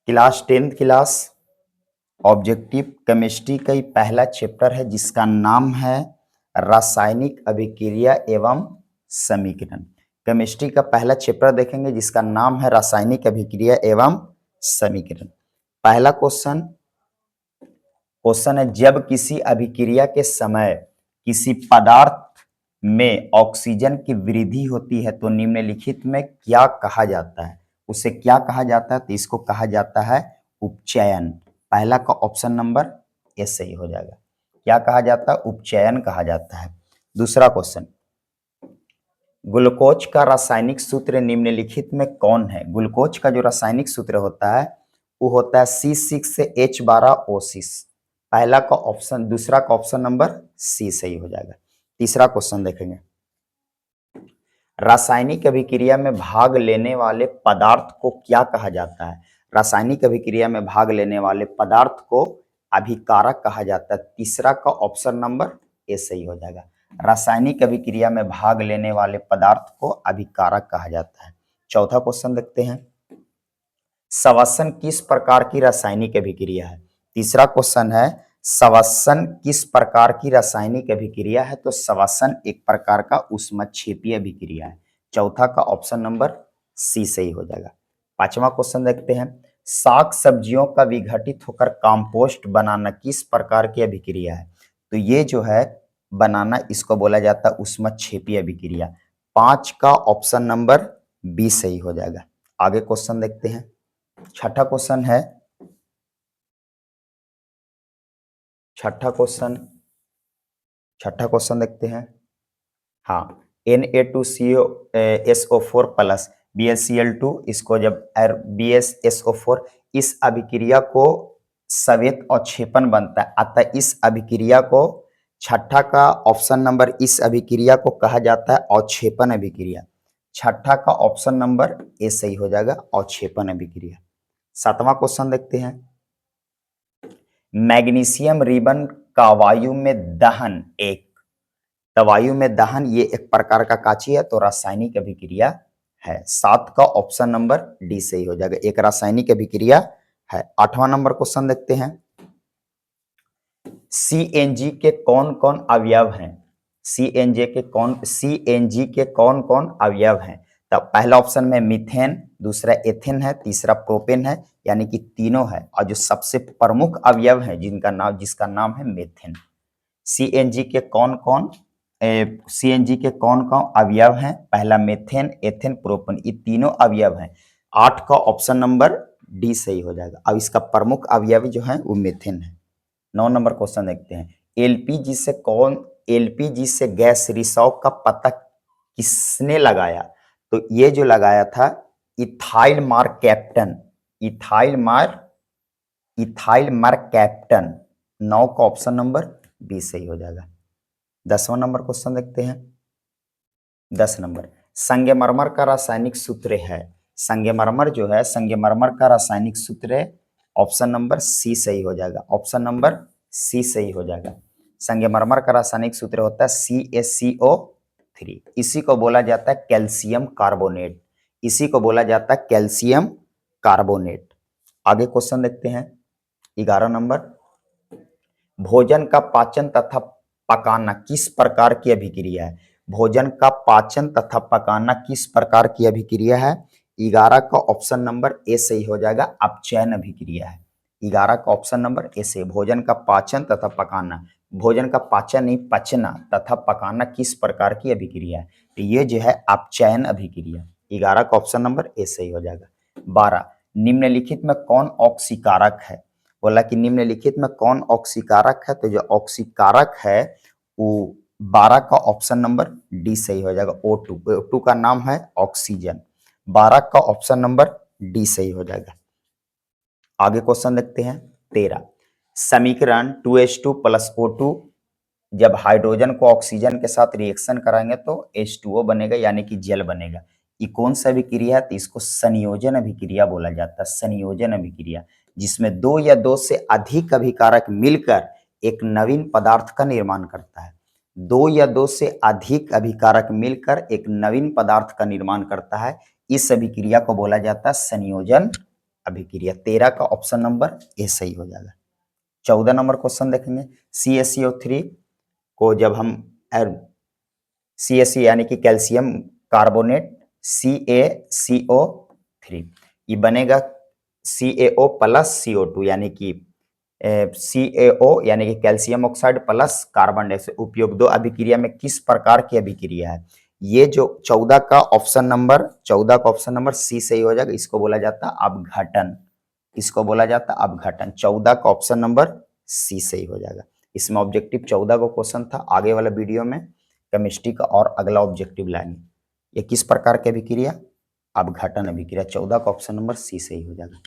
Class 10th class objective chemistry का ही पहला chapter है जिसका नाम है रासायनिक अभिक्रिया एवं समीकरण। केमिस्ट्री का पहला चैप्टर देखेंगे जिसका नाम है रासायनिक अभिक्रिया एवं समीकरण। पहला क्वेश्चन है, जब किसी अभिक्रिया के समय किसी पदार्थ में ऑक्सीजन की वृद्धि होती है तो निम्नलिखित में क्या कहा जाता है? उसे क्या कहा जाता है? तो इसको कहा जाता है उपचयन। पहला का ऑप्शन नंबर ए सही हो जाएगा। क्या कहा जाता है? उपचयन कहा जाता है। दूसरा क्वेश्चन, ग्लूकोज का रासायनिक सूत्र निम्नलिखित में कौन है? ग्लूकोज का जो रासायनिक सूत्र होता है वो होता है C6 से H12O6। पहला का ऑप्शन, दूसरा का ऑप्शन नंबर सी सही हो जाएगा। तीसरा क्वेश्चन देखेंगे, रासायनिक अभिक्रिया में भाग लेने वाले पदार्थ को क्या कहा जाता है? रासायनिक अभिक्रिया में भाग लेने वाले पदार्थ को अभिकारक कहा जाता है। तीसरा का ऑप्शन नंबर ए सही हो जाएगा। रासायनिक अभिक्रिया में भाग लेने वाले पदार्थ को अभिकारक कहा जाता है। चौथा क्वेश्चन देखते हैं, श्वसन किस प्रकार की रासायनिक अभिक्रिया है? तीसरा क्वेश्चन है, श्वसन किस प्रकार की रासायनिक अभिक्रिया है? तो श्वसन एक प्रकार का ऊष्मक्षेपीय अभिक्रिया है। चौथा का ऑप्शन नंबर सी सही हो जाएगा। पांचवा क्वेश्चन देखते हैं, साग सब्जियों का विघटित होकर कंपोस्ट बनाना किस प्रकार की अभिक्रिया है? तो ये जो है बनाना, इसको बोला जाता है ऊष्मक्षेपीय अभिक्रिया। 5 का ऑप्शन नंबर बी सही हो जाएगा। आगे क्वेश्चन देखते हैं। छठा क्वेश्चन है, छठा क्वेश्चन देखते हैं। हाँ, Na2CO SO4 प्लस BaCl2, इसको जब BsSO4, इस अभिक्रिया को श्वेत अवक्षेपण बनता है। अतः इस अभिक्रिया को, छठा का ऑप्शन नंबर, इस अभिक्रिया को कहा जाता है अवक्षेपण अभिक्रिया। छठा का ऑप्शन नंबर ए सही हो जाएगा, अवक्षेपण अभिक्रिया। सातवां क्वेश्चन देखते हैं, मैग्नीशियम रिबन का वायु में दहन वायु में दहन ये एक प्रकार का काची है, तो रासायनिक अभिक्रिया है। 7 का ऑप्शन नंबर डी सही हो जाएगा, एक रासायनिक अभिक्रिया है। 8वां नंबर क्वेश्चन देखते हैं, सीएनजी के कौन कौन अवयव हैं? सीएनजी के कौन कौन अवयव हैं? तब पहला ऑप्शन में मीथेन, दूसरा एथेन है, तीसरा प्रोपेन है, यानी कि तीनों है। और जो सबसे प्रमुख अवयव है जिसका नाम है मेथेन। सीएनजी के कौन कौन अवयव हैं? पहला मेथेन, एथेन, प्रोपेन, ये तीनों अवयव हैं। 8 का ऑप्शन नंबर डी सही हो जाएगा। अब इसका प्रमुख अवयव जो है वो मेथेन है। 9 नंबर क्वेश्चन देखते हैं, एलपीजी से गैस रिसाव का पता किसने लगाया? तो ये जो लगाया था इथाइल मार्क कैप्टन। 9 का ऑप्शन नंबर बी सही हो जाएगा। 10वां नंबर क्वेश्चन देखते हैं। 10 नंबर, संगमरमर का रासायनिक सूत्र है। संगमरमर जो है, संगमरमर का रासायनिक सूत्र है, ऑप्शन नंबर सी सही हो जाएगा। ऑप्शन नंबर सी सही हो जाएगा। संगमरमर का रासायनिक सूत्र होता है CaCO3। इसी को बोला जाता है कैल्शियम कार्बोनेट। इसी को बोला जाता है कैल्शियम कार्बोनेट। आगे क्वेश्चन देखते हैं। 11 नंबर, भोजन का पाचन तथा पकाना किस प्रकार की अभिक्रिया है? भोजन का पाचन तथा पकाना किस प्रकार की अभिक्रिया है? 11 का ऑप्शन नंबर ए सही हो जाएगा, अपचयन अभिक्रिया है। 11 का ऑप्शन नंबर ए से, भोजन का पाचन तथा पकाना, भोजन का पाचन नहीं, पचना तथा पकाना किस प्रकार की अभिक्रिया है? तो ये जो है अपचयन अभिक्रिया। 11 का ऑप्शन नंबर ए सही हो जाएगा। 12, निम्नलिखित में कौन ऑक्सीकारक है? बोला कि निम्नलिखित में कौन ऑक्सीकारक है? तो जो ऑक्सीकारक है वो 12 का ऑप्शन नंबर डी सही हो जाएगा, O2। O2 का नाम है ऑक्सीजन। 12 का ऑप्शन नंबर डी सही हो जाएगा। आगे क्वेश्चन देखते हैं। 13, समीकरण 2H2 प्लस O2 जब हाइड्रोजन को ऑक्सीजन के साथ रिएक्शन कराएंगे तो H2O बनेगा, यानी कि जल बनेगा। ये कौन सा अभिक्रिया है? तो इसको संयोजन अभिक्रिया बोला जाता है। संयोजन अभिक्रिया, जिसमें 2 या 2 से अधिक अभिकारक मिलकर एक नवीन पदार्थ का निर्माण करता है। 2 या 2 से अधिक अभिकारक मिलकर एक नवीन पदार्थ का निर्माण करता है। इस अभिक्रिया को बोला जाता है संयोजन अभिक्रिया। 13 का ऑप्शन नंबर ए सही हो जाएगा। 14 नंबर क्वेश्चन देखेंगे। CaCO3 को जब हम CaC यानी कि कैल्शियम कार्बोनेट CaCO3 ये बनेगा CaO प्लस CO2 यानी कि CaO यानी कि calcium oxide plus carbon dioxide. उपयोग 2 अभिक्रिया में किस प्रकार की अभिक्रिया है? ये जो 14 का ऑप्शन नंबर सी सही हो जाएगा। इसको बोला जाता है अपघटन। इसको बोला जाता है अपघटन। 14 का ऑप्शन नंबर सी सही हो जाएगा। इसमें ऑब्जेक्टिव 14 को क्वेश्चन था। आगे वाला वीडियो में केमिस्ट्री का और अगला ऑब्जेक्टिव लाएंगे। ये किस प्रकार की अभिक्रिया? अपघटन अभिक्रिया। 14 का ऑप्शन नंबर सी सही हो जाएगा।